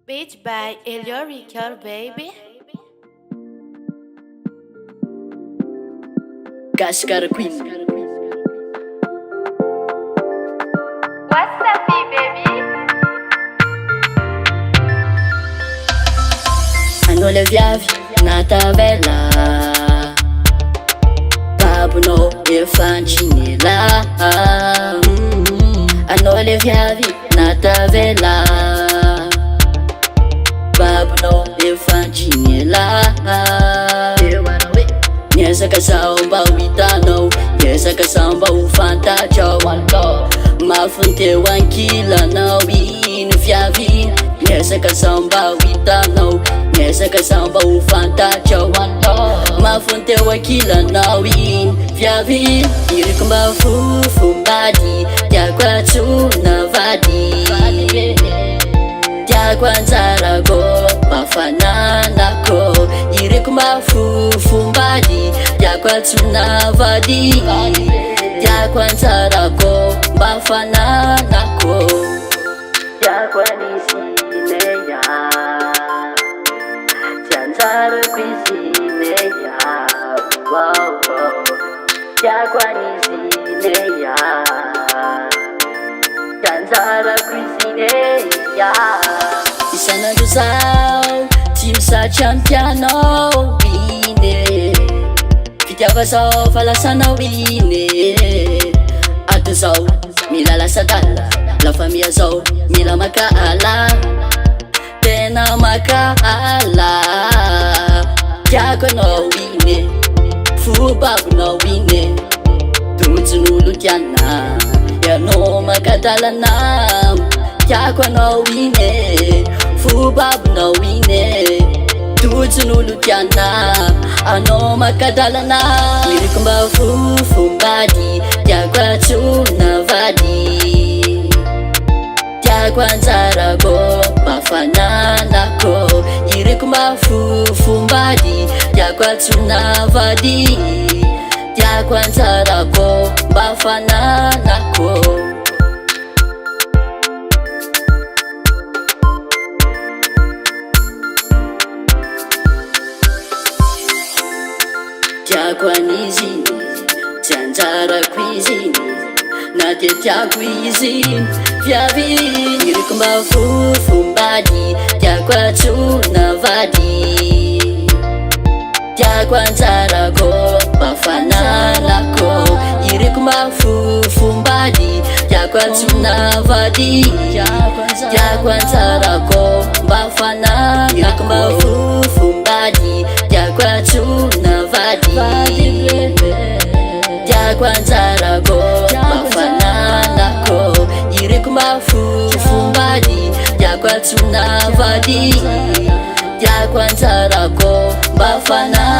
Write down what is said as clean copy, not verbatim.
Beach by Elio Ricard, baby. Gascar Queen. What's up, baby? Hanao le viavy natavela babonao efa nitsinela. Hanao le viavy natavela babonao efa nitsinela. Niezaka zaho mba ho hitanao, niezaka zaho mba ho fantatrao anao. Mafy teo ankilanao ino viavy. Niezaka zaho mba ho hitanao, niezaka zaho mba ho fantatrao anao. Mafy teo ankilanao ino viavy. Iriko mba fofombady, tiako atsona vady. Tiako anjarako mafananako. Iriko mba fofombady, tiako atsona vady. Tiako anjarako mafananako. Tiako anisineya, tianjarako isineya. Tiako anisineya, tianjarako isineya. Isanandro zaho tsy misatry ampianao ine. Fitiava zao fa lasanao ine. Ato zao mila lasadala, lafamia zao mila makaala. Tena makaala. Tiako anao ine, fobabonao ine. Tojin'olo tiana, ianao makadalana. Tiako anao ine, fobabonao ine. Tojin'olo tiana, anao makadalana. Iriko mba fofombady, tiako atsona vady. Tiako anjarako mafananako. Iriko mba fofombady, tiako atsona vady. Tiako anjarako mafananako. Tiako aniziny, tsy anjarako iziny, na de tiako iziny viavy. Iriko mba fofombady, tiako atsona vady. Tiako anjarako mafananako. Iriko mba fofombady, tiako atsona vady. Tiako anjarako mafananako. Iriko mba fofombady, tiako atsona vady. Tiako anjarako mafananako. Iriko mba fofombady, tiako atsona vady. Tiako anjarako mafananako.